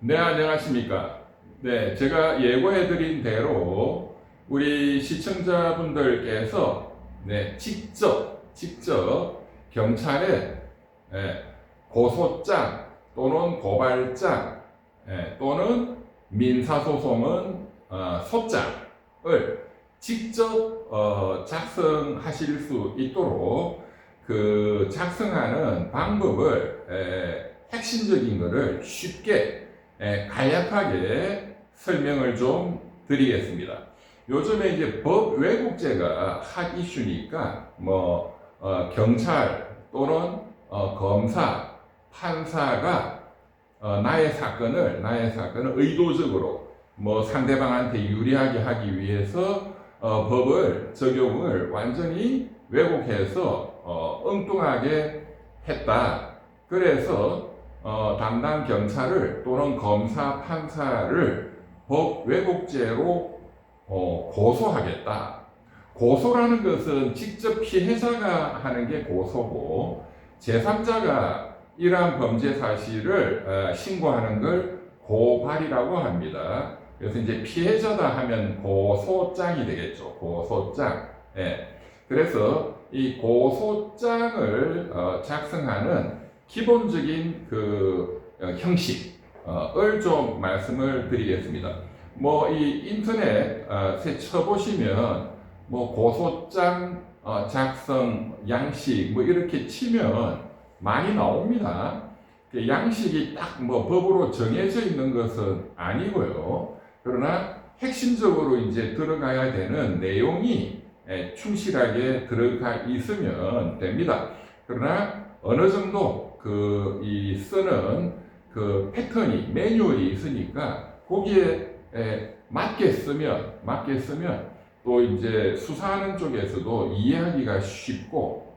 네, 안녕하십니까. 네, 제가 예고해드린 대로 우리 시청자분들께서 직접 경찰에 고소장 또는 고발장 또는 민사소송은 소장을 직접 작성하실 수 있도록 그 작성하는 방법을 핵심적인 것을 쉽게 간략하게 설명을 좀 드리겠습니다. 요즘에 이제 법 왜곡죄가 핫 이슈니까 경찰 또는 검사, 판사가 나의 사건을 의도적으로 상대방한테 유리하게 하기 위해서 법을 적용을 완전히 왜곡해서 엉뚱하게 했다. 그래서 담당 경찰을 또는 검사, 판사를 법 왜곡죄로 고소하겠다. 고소라는 것은 직접 피해자가 하는 게 고소고 제3자가 이러한 범죄 사실을 신고하는 걸 고발이라고 합니다. 그래서 이제 피해자다 하면 고소장이 되겠죠. 고소장. 그래서 이 고소장을 작성하는 기본적인 그 형식을 좀 말씀을 드리겠습니다. 이 인터넷에 쳐보시면 고소장 작성 양식 이렇게 치면 많이 나옵니다. 그 양식이 딱 법으로 정해져 있는 것은 아니고요. 그러나 핵심적으로 이제 들어가야 되는 내용이 충실하게 들어가 있으면 됩니다. 그러나 어느 정도 이 쓰는 그 패턴이 매뉴얼이 있으니까 거기에 맞게 쓰면 또 이제 수사하는 쪽에서도 이해하기가 쉽고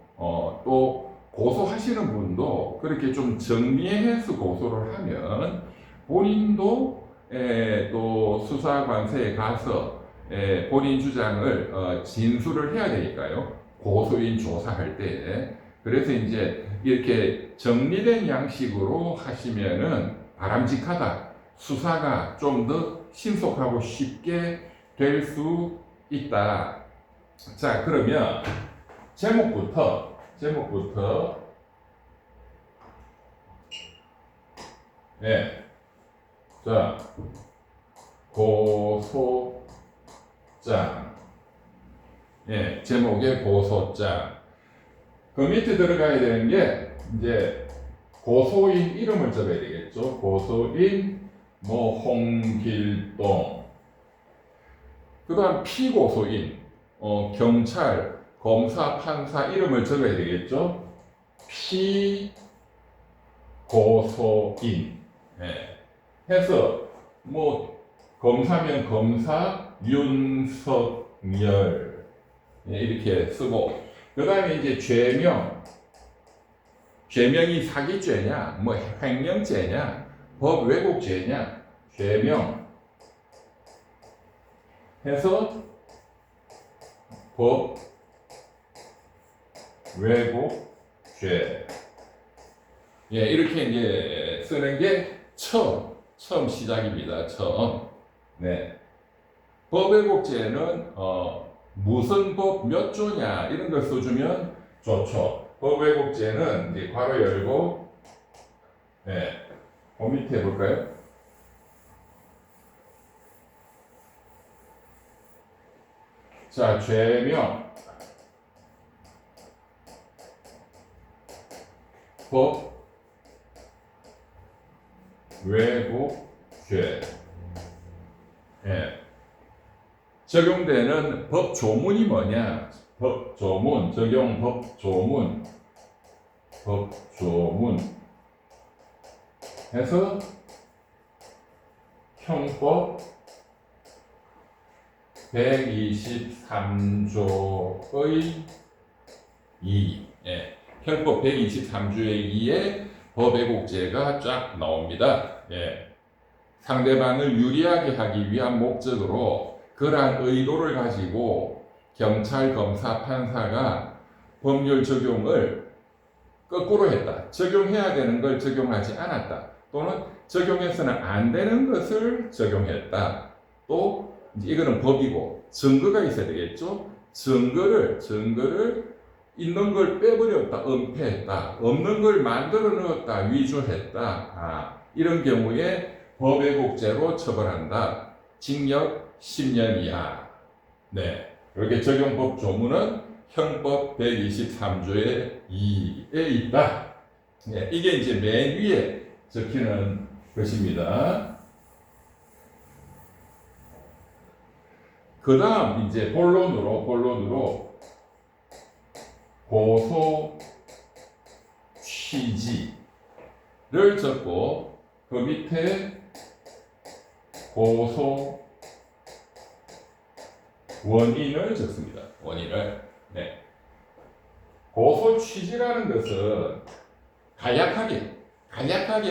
또 고소하시는 분도 그렇게 좀 정리해서 고소를 하면 본인도 또 수사관서에 가서 본인 주장을 진술을 해야 되니까요. 고소인 조사할 때. 그래서 이제 이렇게 정리된 양식으로 하시면은 바람직하다. 수사가 좀 더 신속하고 쉽게 될 수 있다. 자, 그러면 제목부터 자, 고소장. 제목의 고소장. 그 밑에 들어가야 되는 게 이제 고소인 이름을 적어야 되겠죠. 고소인 홍길동. 그 다음 피고소인 경찰, 검사, 판사 이름을 적어야 되겠죠. 피고소인. 해서 검사면 검사 윤석열 이렇게 쓰고 그 다음에 이제 죄명이 사기죄냐, 횡령죄냐, 법 왜곡죄냐, 죄명 해서 법 왜곡죄. 이렇게 이제 쓰는 게 처음 시작입니다. 처음. 법 왜곡죄는 무슨 법 몇 조냐 이런 걸 써주면 좋죠. 법 왜곡죄는 이제 괄호 열고 그 밑에 볼까요? 자, 죄명 법 왜곡죄 적용되는 법 조문이 뭐냐? 법 조문, 적용 법 조문 해서 형법 123조의 2. 형법 123조의 2에 법 왜곡죄가 쫙 나옵니다. 상대방을 유리하게 하기 위한 목적으로 그러한 의도를 가지고 경찰, 검사, 판사가 법률 적용을 거꾸로 했다. 적용해야 되는 걸 적용하지 않았다. 또는 적용해서는 안 되는 것을 적용했다. 또 이제 이거는 법이고 증거가 있어야 되겠죠. 증거를 있는 걸 빼버렸다, 은폐했다, 없는 걸 만들어 넣었다, 위조했다. 이런 경우에 법왜곡죄로 처벌한다. 징역 10년 이하. 네, 이렇게 적용법 조문은 형법 123조의 2에 있다. 네, 이게 이제 맨 위에 적히는 것입니다. 그 다음 이제 본론으로 고소 취지를 적고 그 밑에 고소 원인을 적습니다. 원인을. 네. 고소 취지라는 것은 간략하게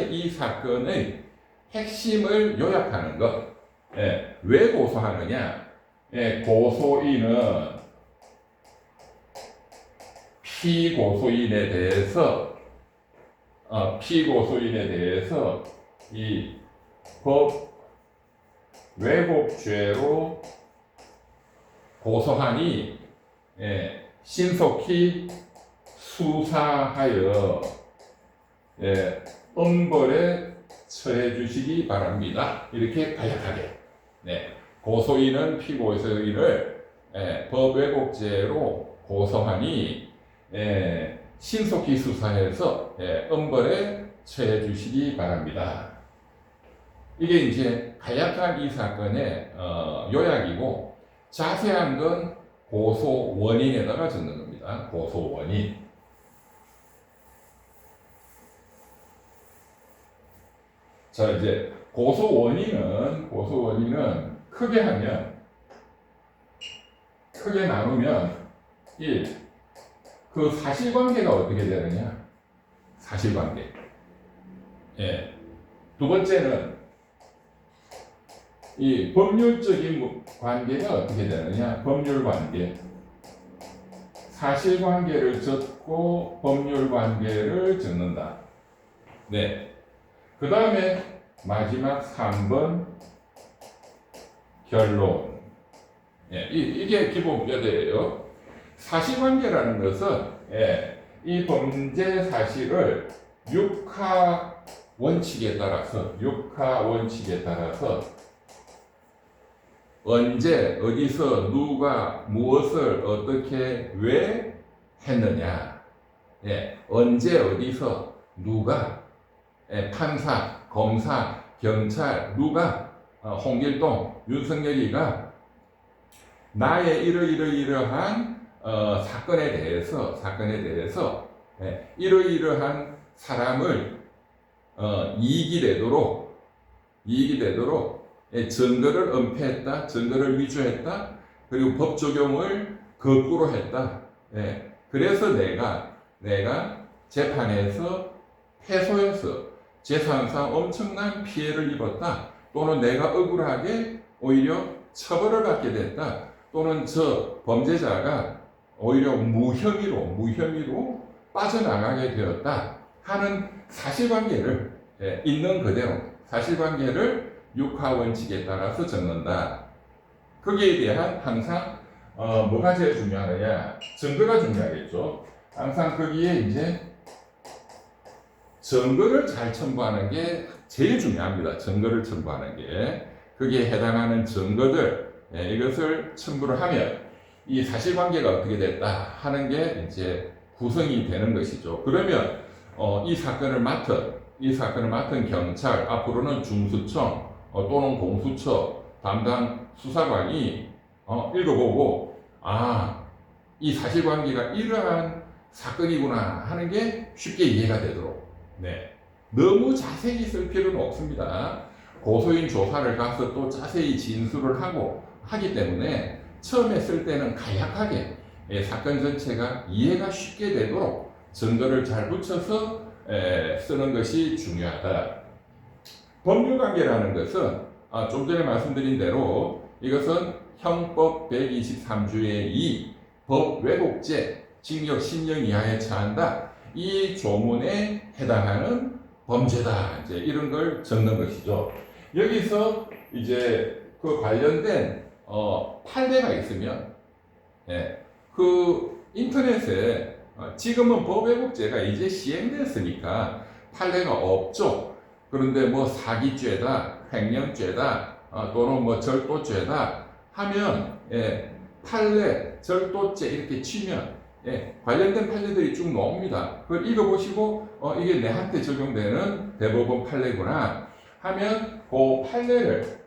이 사건의 핵심을 요약하는 것. 예, 왜 고소하느냐? 예, 고소인은 피고소인에 대해서 이 법 왜곡죄로 고소하니 신속히 수사하여 엄벌에 처해 주시기 바랍니다. 이렇게 간략하게. 네. 고소인은 피고소인을 법 왜곡죄로 고소하니 신속히 수사해서 엄벌에 처해 주시기 바랍니다. 이게 이제 간략한 이 사건의 요약이고 자세한 건 고소 원인에다가 적는 겁니다. 고소 원인. 자, 이제 고소 원인은 크게 나누면 1. 그 사실관계가 어떻게 되느냐? 사실관계. 예. 두 번째는 이 법률적인 관계가 어떻게 되느냐? 법률관계. 사실관계를 적고 법률관계를 적는다. 네. 그 다음에 마지막 3번 결론. 예, 이게 기본 뼈대예요. 사실관계라는 것은 이 범죄 사실을 육하 원칙에 따라서 언제, 어디서, 누가, 무엇을, 어떻게, 왜 했느냐. 언제, 어디서, 누가, 판사, 검사, 경찰, 누가, 홍길동, 윤석열이가 나의 이러이러한 사건에 대해서 이러이러한 사람을 이익이 되도록 증거를 은폐했다, 증거를 위조했다, 그리고 법 적용을 거꾸로 했다. 그래서 내가 재판에서 패소해서 재산상 엄청난 피해를 입었다. 또는 내가 억울하게 오히려 처벌을 받게 됐다. 또는 저 범죄자가 오히려 무혐의로 빠져나가게 되었다 하는 사실관계를 있는 그대로 사실관계를 육하원칙에 따라서 적는다. 거기에 대한 항상 뭐가 제일 중요하느냐? 증거가 중요하겠죠. 항상 거기에 이제 증거를 잘 첨부하는 게 제일 중요합니다. 증거를 첨부하는 게 거기에 해당하는 증거들 이것을 첨부를 하면 이 사실관계가 어떻게 됐다 하는 게 이제 구성이 되는 것이죠. 그러면 이 사건을 맡은 경찰 앞으로는 중수청 또는 공수처 담당 수사관이 읽어보고 이 사실관계가 이러한 사건이구나 하는 게 쉽게 이해가 되도록 너무 자세히 쓸 필요는 없습니다. 고소인 조사를 가서 또 자세히 진술을 하기 때문에 처음에 쓸 때는 간략하게 사건 전체가 이해가 쉽게 되도록 증거를 잘 붙여서 쓰는 것이 중요하다. 법률관계라는 것은 좀 전에 말씀드린 대로 이것은 형법 123조의 2 법왜곡죄 징역 10년 이하에 처한다. 이 조문에 해당하는 범죄다. 이제 이런 걸 적는 것이죠. 여기서 이제 그 관련된 판례가 있으면, 예, 그 인터넷에 지금은 법왜곡죄가 이제 시행됐으니까 판례가 없죠. 그런데 뭐 사기죄다, 횡령죄다, 또는 뭐 절도죄다 하면, 예, 판례, 절도죄 이렇게 치면, 예, 관련된 판례들이 쭉 나옵니다. 그걸 읽어보시고 이게 내한테 적용되는 대법원 판례구나 하면 그 판례를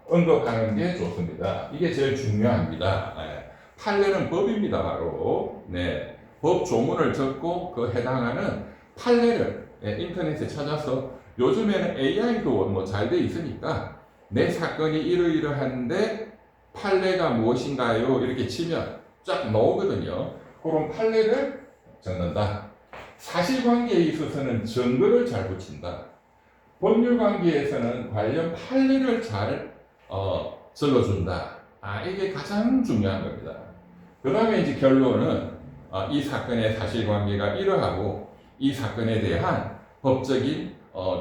언급하는 게 좋습니다. 이게 제일 중요합니다. 예, 판례는 법입니다. 바로. 네, 법 조문을 적고 그 해당하는 판례를, 예, 인터넷에 찾아서 요즘에는 AI도 뭐 잘 돼 있으니까 내 사건이 이러이러한데 판례가 무엇인가요? 이렇게 치면 쫙 나오거든요. 그런 판례를 적는다. 사실관계에 있어서는 증거를 잘 붙인다. 법률관계에서는 관련 판례를 잘 적어준다. 이게 가장 중요한 겁니다. 그 다음에 이제 결론은 이 사건의 사실관계가 이러하고 이 사건에 대한 법적인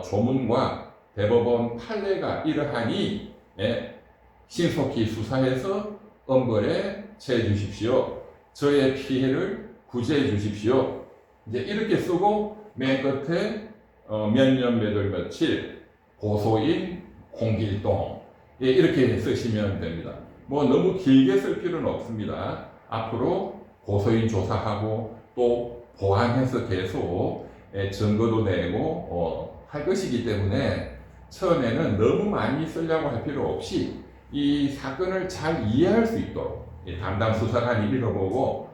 조문과 대법원 판례가 이러하니, 예, 신속히 수사해서 엄벌에 처해 주십시오. 저의 피해를 구제해 주십시오. 이제 이렇게 쓰고 맨 끝에 몇 년 몇 월 며칠 고소인 홍길동, 예, 이렇게 쓰시면 됩니다. 뭐 너무 길게 쓸 필요는 없습니다. 앞으로 고소인 조사하고 또 보완해서 계속, 예, 증거도 내고 할 것이기 때문에 처음에는 너무 많이 쓰려고 할 필요 없이 이 사건을 잘 이해할 수 있도록 담당 수사관이 읽어보고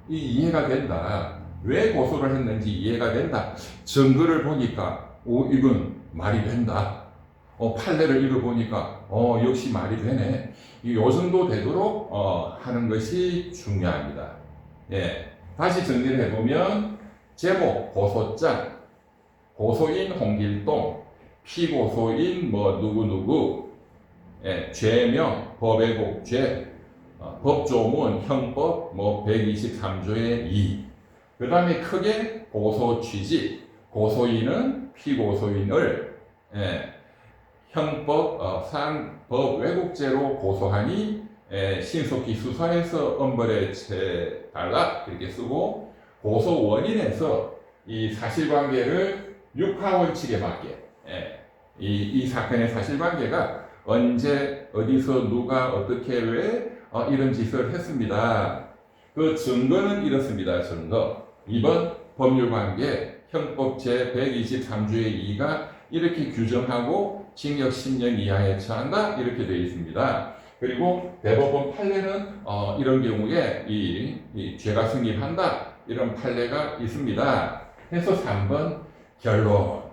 이 이해가 된다. 왜 고소를 했는지 이해가 된다. 증거를 보니까 이건 말이 된다. 판례를 읽어보니까 역시 말이 되네. 요 정도 되도록 하는 것이 중요합니다. 예, 다시 정리를 해보면 제목 고소장, 고소인 홍길동, 피고소인 뭐 누구누구, 예, 죄명 법왜곡죄, 법조문 형법 뭐 123조의 2. 그 다음에 크게 고소 취지, 고소인은 피고소인을, 예, 형법 법 왜곡죄로 고소하니, 예, 신속히 수사해서 엄벌에 처해 달라 이렇게 쓰고, 고소 원인에서 이 사실관계를 육하원칙에 맞게, 예, 이 사건의 사실관계가 언제 어디서 누가 어떻게 왜 이런 짓을 했습니다. 그 증거는 이렇습니다. 증거 2번 법률관계 형법 제 123조의 2가 이렇게 규정하고 징역 10년 이하에 처한다 이렇게 되어 있습니다. 그리고 대법원 판례는 이런 경우에 이 죄가 성립한다 이런 판례가 있습니다. 해서 3번 결론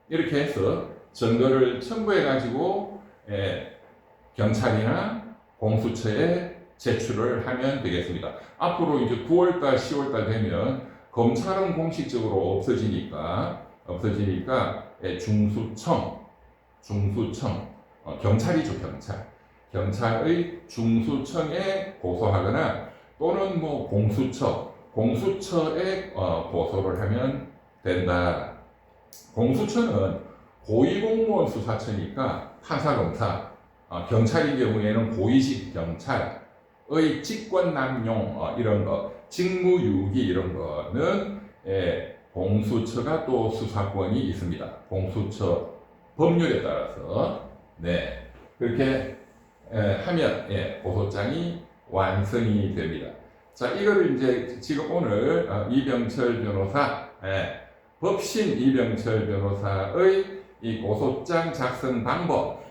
이렇게 해서 증거를 첨부해 가지고, 예, 경찰이나 공수처에 제출을 하면 되겠습니다. 앞으로 이제 9월달, 10월달 되면 검찰은 공식적으로 없어지니까, 예, 중수청, 경찰이죠, 경찰의 중수청에 고소하거나 또는 뭐 공수처에 고소를 하면 된다. 공수처는 고위공무원 수사처니까 판사검사, 경찰의 경우에는 고위직 경찰의 직권남용 이런 거, 직무유기 이런 거는, 예, 공수처가 또 수사권이 있습니다. 공수처 법률에 따라서, 네, 그렇게 하면, 예, 고소장이 완성이 됩니다. 자, 이거를 이제 지금 오늘 이병철 변호사, 예, 법신 이병철 변호사의 이 고소장 작성 방법,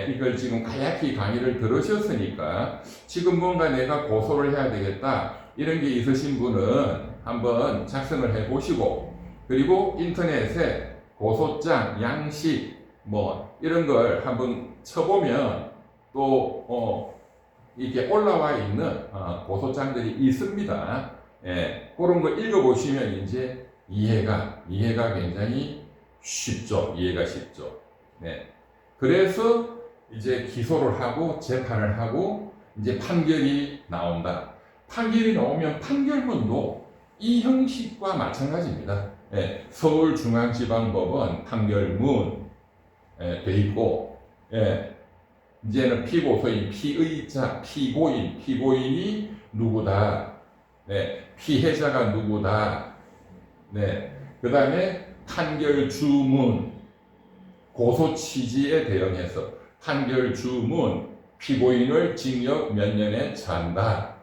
이걸 지금 가야키 강의를 들으셨으니까 지금 뭔가 내가 고소를 해야 되겠다 이런 게 있으신 분은 한번 작성을 해 보시고, 그리고 인터넷에 고소장 양식 뭐 이런 걸 한번 쳐보면 또 이게 올라와 있는 고소장들이 있습니다. 예, 그런 거 읽어보시면 이제 이해가 굉장히 쉽죠. 이해가 쉽죠. 네. 그래서 이제 기소를 하고 재판을 하고 이제 판결이 나온다. 판결이 나오면 판결문도 이 형식과 마찬가지입니다. 예, 서울중앙지방법원 판결문 돼 있고, 예, 이제는 피고소인, 피의자, 피고인이 누구다, 네, 피해자가 누구다, 네, 그 다음에 판결 주문, 고소 취지에 대응해서 판결 주문, 피고인을 징역 몇 년에 처한다.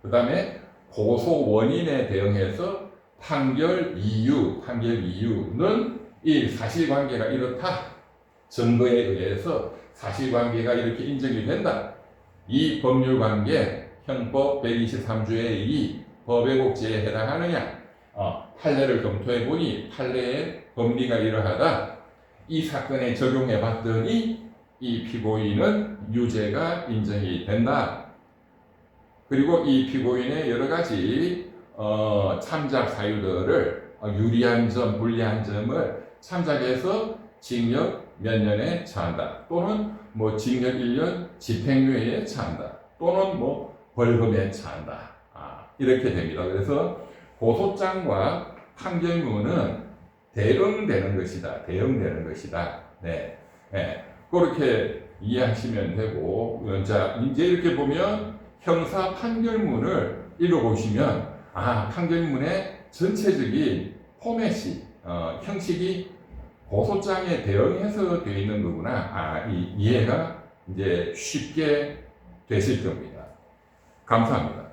그 다음에 고소 원인에 대응해서 판결 이유는 이 사실관계가 이렇다. 증거에 의해서 사실관계가 이렇게 인정이 된다. 이 법률관계 형법 123조의 2 법외국제에 해당하느냐. 판례를 검토해 보니 판례의 법리가 이러하다. 이 사건에 적용해 봤더니 이 피고인은 유죄가 인정이 된다. 그리고 이 피고인의 여러 가지 참작 사유들을 유리한 점, 불리한 점을 참작해서 징역 몇 년에 처한다. 또는 뭐 징역 1년 집행유예에 처한다. 또는 뭐 벌금에 처한다. 이렇게 됩니다. 그래서 고소장과 판결문은 대응되는 것이다. 네. 네. 그렇게 이해하시면 되고, 자, 이제 이렇게 보면 형사 판결문을 읽어보시면, 판결문의 전체적인 포맷이, 형식이 고소장에 대응해서 되어 있는 거구나. 이해가 이제 쉽게 되실 겁니다. 감사합니다.